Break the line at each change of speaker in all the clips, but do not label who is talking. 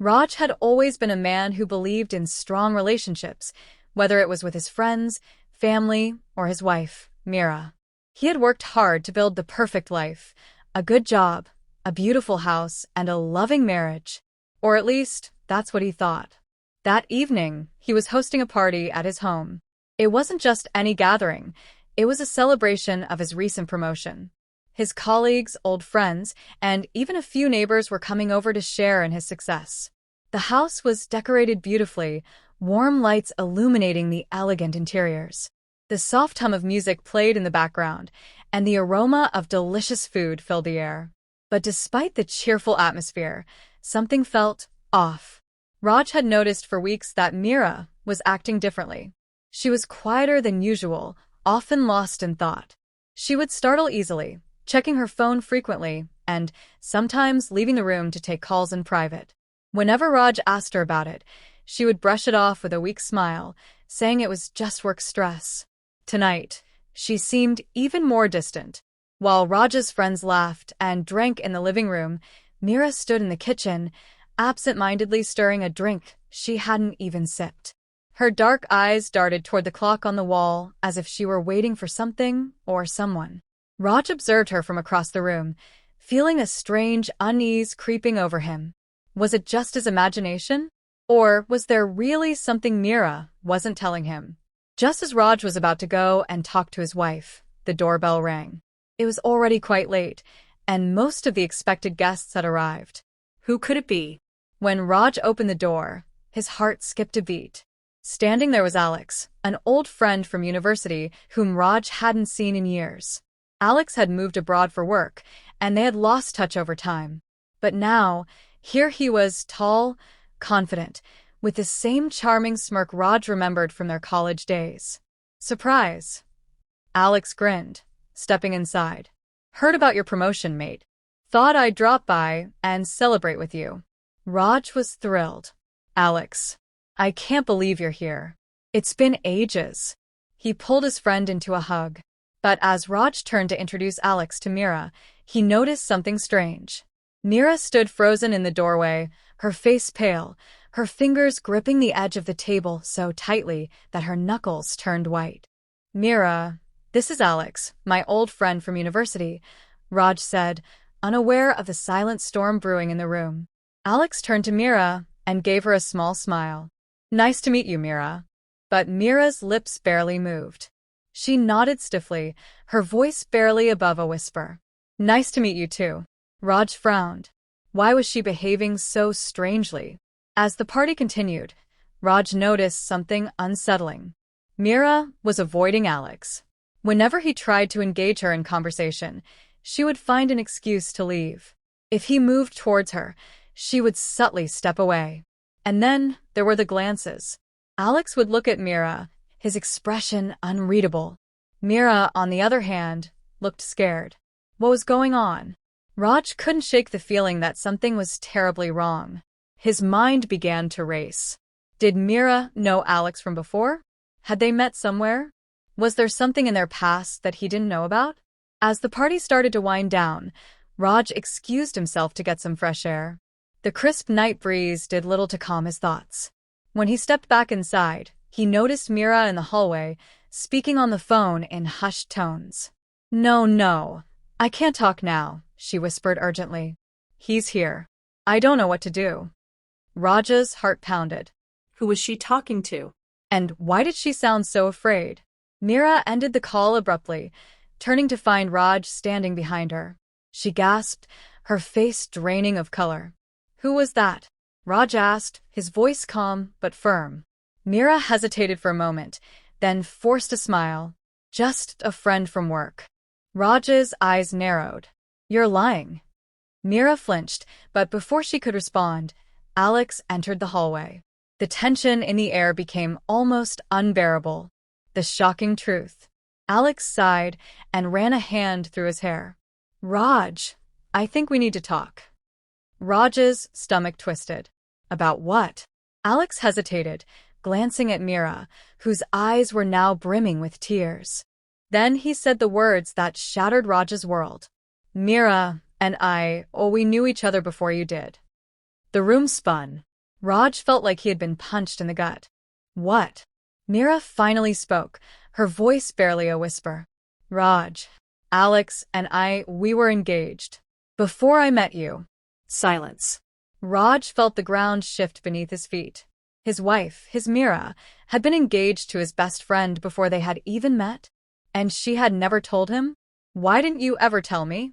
Raj had always been a man who believed in strong relationships, whether it was with his friends, family, or his wife, Meera. He had worked hard to build the perfect life, a good job, a beautiful house, and a loving marriage. Or at least, that's what he thought. That evening, he was hosting a party at his home. It wasn't just any gathering, it was a celebration of his recent promotion. His colleagues, old friends, and even a few neighbors were coming over to share in his success. The house was decorated beautifully, warm lights illuminating the elegant interiors. The soft hum of music played in the background, and the aroma of delicious food filled the air. But despite the cheerful atmosphere, something felt off. Raj had noticed for weeks that Meera was acting differently. She was quieter than usual, often lost in thought. She would startle easily, checking her phone frequently, and sometimes leaving the room to take calls in private. Whenever Raj asked her about it, she would brush it off with a weak smile, saying it was just work stress. Tonight, she seemed even more distant. While Raj's friends laughed and drank in the living room, Meera stood in the kitchen, absent-mindedly stirring a drink she hadn't even sipped. Her dark eyes darted toward the clock on the wall as if she were waiting for something or someone. Raj observed her from across the room, feeling a strange unease creeping over him. Was it just his imagination? Or was there really something Meera wasn't telling him? Just as Raj was about to go and talk to his wife, the doorbell rang. It was already quite late, and most of the expected guests had arrived. Who could it be? When Raj opened the door, his heart skipped a beat. Standing there was Alex, an old friend from university whom Raj hadn't seen in years. Alex had moved abroad for work, and they had lost touch over time. But now, here he was, tall, confident, with the same charming smirk Raj remembered from their college days. Surprise. Alex grinned, stepping inside. Heard about your promotion, mate. Thought I'd drop by and celebrate with you. Raj was thrilled. Alex, I can't believe you're here. It's been ages. He pulled his friend into a hug. But as Raj turned to introduce Alex to Meera, he noticed something strange. Meera stood frozen in the doorway, her face pale, her fingers gripping the edge of the table so tightly that her knuckles turned white. Meera, this is Alex, my old friend from university, Raj said, unaware of the silent storm brewing in the room. Alex turned to Meera and gave her a small smile. Nice to meet you, Meera. But Meera's lips barely moved. She nodded stiffly, her voice barely above a whisper. Nice to meet you too. Raj frowned. Why was she behaving so strangely? As the party continued, Raj noticed something unsettling. Meera was avoiding Alex. Whenever he tried to engage her in conversation, she would find an excuse to leave. If he moved towards her, she would subtly step away. And then there were the glances. Alex would look at Meera, his expression unreadable. Meera, on the other hand, looked scared. What was going on? Raj couldn't shake the feeling that something was terribly wrong. His mind began to race. Did Meera know Alex from before? Had they met somewhere? Was there something in their past that he didn't know about? As the party started to wind down, Raj excused himself to get some fresh air. The crisp night breeze did little to calm his thoughts. When he stepped back inside, he noticed Meera in the hallway, speaking on the phone in hushed tones. No, I can't talk now, she whispered urgently. He's here. I don't know what to do. Raj's heart pounded.
Who was she talking to?
And why did she sound so afraid? Meera ended the call abruptly, turning to find Raj standing behind her. She gasped, her face draining of color. Who was that? Raj asked, his voice calm but firm. Meera hesitated for a moment, then forced a smile. Just a friend from work. Raj's eyes narrowed. You're lying. Meera flinched, but before she could respond, Alex entered the hallway. The tension in the air became almost unbearable. The shocking truth. Alex sighed and ran a hand through his hair. Raj, I think we need to talk. Raj's stomach twisted. About what? Alex hesitated, glancing at Meera, whose eyes were now brimming with tears. Then he said the words that shattered Raj's world. Meera and I, we knew each other before you did. The room spun. Raj felt like he had been punched in the gut. What? Meera finally spoke, her voice barely a whisper. Raj, Alex and we were engaged. Before I met you.
Silence.
Raj felt the ground shift beneath his feet. His wife, his Meera, had been engaged to his best friend before they had even met? And she had never told him? Why didn't you ever tell me?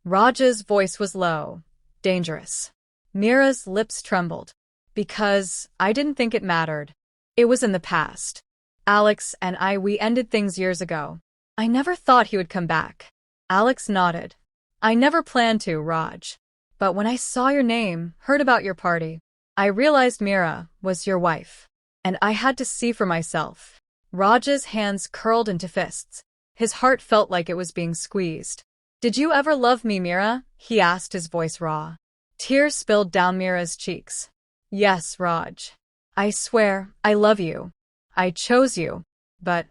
Raj's voice was low, dangerous. Meera's lips trembled. Because I didn't think it mattered. It was in the past. Alex and we ended things years ago. I never thought he would come back. Alex nodded. I never planned to, Raj. But when I saw your name, heard about your party, I realized Meera was your wife. And I had to see for myself. Raj's hands curled into fists. His heart felt like it was being squeezed. Did you ever love me, Meera? He asked, his voice raw. Tears spilled down Meera's cheeks. Yes, Raj. I swear, I love you. I chose you. But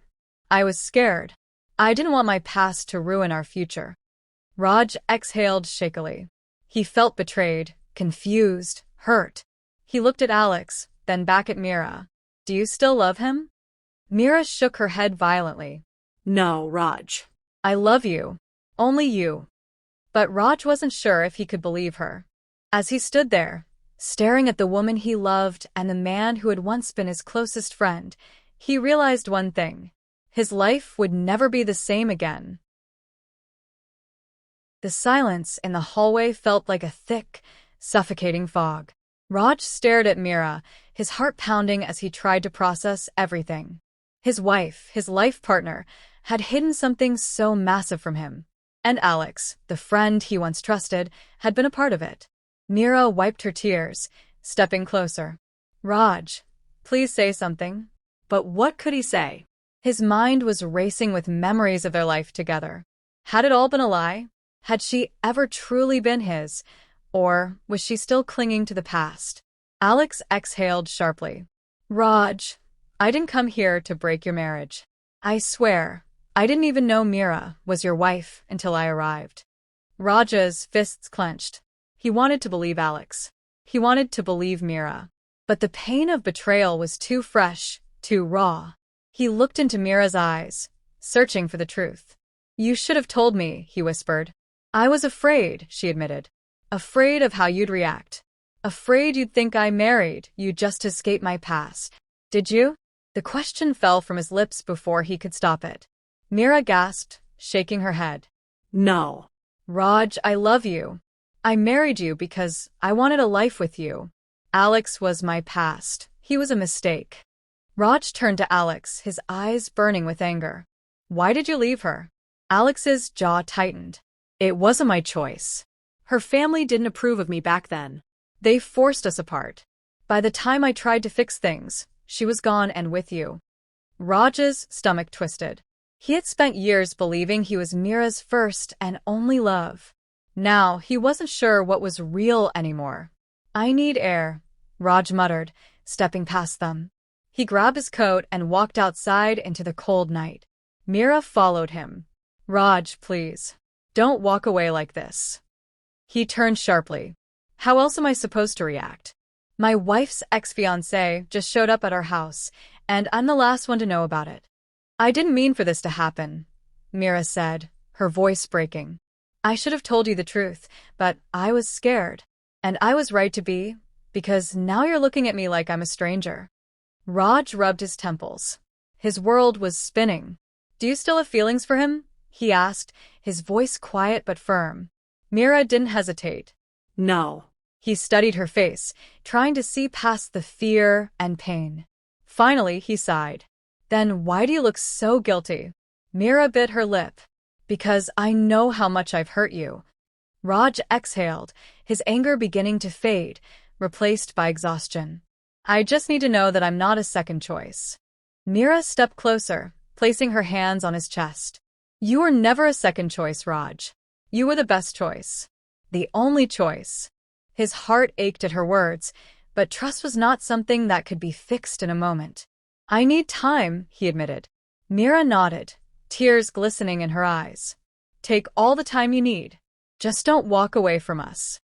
I was scared. I didn't want my past to ruin our future. Raj exhaled shakily. He felt betrayed, confused, hurt. He looked at Alex, then back at Meera. Do you still love him? Meera shook her head violently.
No, Raj.
I love you. Only you. But Raj wasn't sure if he could believe her. As he stood there, staring at the woman he loved and the man who had once been his closest friend, he realized one thing. His life would never be the same again. The silence in the hallway felt like a thick, suffocating fog. Raj stared at Meera, his heart pounding as he tried to process everything. His wife, his life partner, had hidden something so massive from him. And Alex, the friend he once trusted, had been a part of it. Meera wiped her tears, stepping closer. Raj, please say something.
But what could he say?
His mind was racing with memories of their life together. Had it all been a lie? Had she ever truly been his? Or was she still clinging to the past? Alex exhaled sharply. Raj, I didn't come here to break your marriage. I swear, I didn't even know Meera was your wife until I arrived. Raj's fists clenched. He wanted to believe Alex. He wanted to believe Meera. But the pain of betrayal was too fresh, too raw. He looked into Meera's eyes, searching for the truth. You should have told me, he whispered. I was afraid, she admitted. Afraid of how you'd react. Afraid you'd think I married you just to escape my past. Did you? The question fell from his lips before he could stop it. Meera gasped, shaking her head.
No.
Raj, I love you. I married you because I wanted a life with you. Alex was my past. He was a mistake. Raj turned to Alex, his eyes burning with anger. Why did you leave her? Alex's jaw tightened. It wasn't my choice.
Her family didn't approve of me back then.
They forced us apart. By the time I tried to fix things, she was gone and with you. Raj's stomach twisted. He had spent years believing he was Meera's first and only love. Now he wasn't sure what was real anymore. I need air, Raj muttered, stepping past them. He grabbed his coat and walked outside into the cold night. Meera followed him. Raj, please. Don't walk away like this. He turned sharply. How else am I supposed to react? My wife's ex-fiancé just showed up at our house, and I'm the last one to know about it. I didn't mean for this to happen, Meera said, her voice breaking. I should have told you the truth, but I was scared. And I was right to be, because now you're looking at me like I'm a stranger. Raj rubbed his temples. His world was spinning. Do you still have feelings for him? He asked, his voice quiet but firm. Meera didn't hesitate.
No.
He studied her face, trying to see past the fear and pain. Finally, he sighed. Then why do you look so guilty? Meera bit her lip. Because I know how much I've hurt you. Raj exhaled, his anger beginning to fade, replaced by exhaustion. I just need to know that I'm not a second choice. Meera stepped closer, placing her hands on his chest. You were never a second choice, Raj. You were the best choice. The only choice. His heart ached at her words, but trust was not something that could be fixed in a moment. I need time, he admitted. Meera nodded, tears glistening in her eyes. Take all the time you need. Just don't walk away from us.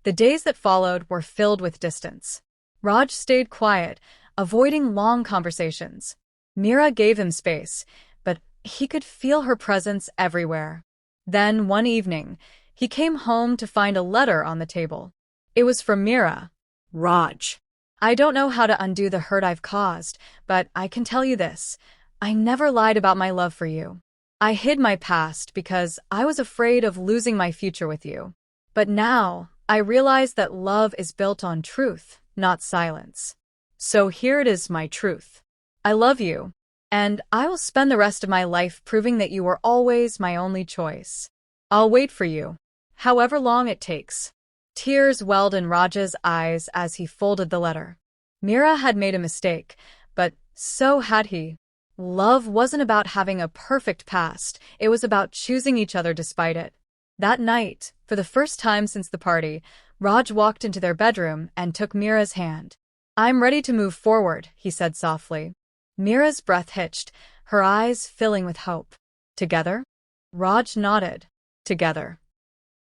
The days that followed were filled with distance. Raj stayed quiet, avoiding long conversations. Meera gave him space, but he could feel her presence everywhere. Then, one evening, he came home to find a letter on the table. It was from Meera.
Raj.
I don't know how to undo the hurt I've caused, but I can tell you this. I never lied about my love for you. I hid my past because I was afraid of losing my future with you. But now, I realize that love is built on truth, not silence. So here it is, my truth. I love you, and I will spend the rest of my life proving that you were always my only choice. I'll wait for you, however long it takes. Tears welled in Raj's eyes as he folded the letter. Meera had made a mistake, but so had he. Love wasn't about having a perfect past, it was about choosing each other despite it. That night, for the first time since the party, Raj walked into their bedroom and took Meera's hand. I'm ready to move forward, he said softly. Meera's breath hitched, her eyes filling with hope. Together? Raj nodded. Together.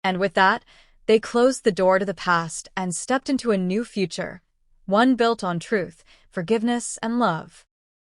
And with that, they closed the door to the past and stepped into a new future, one built on truth, forgiveness, and love.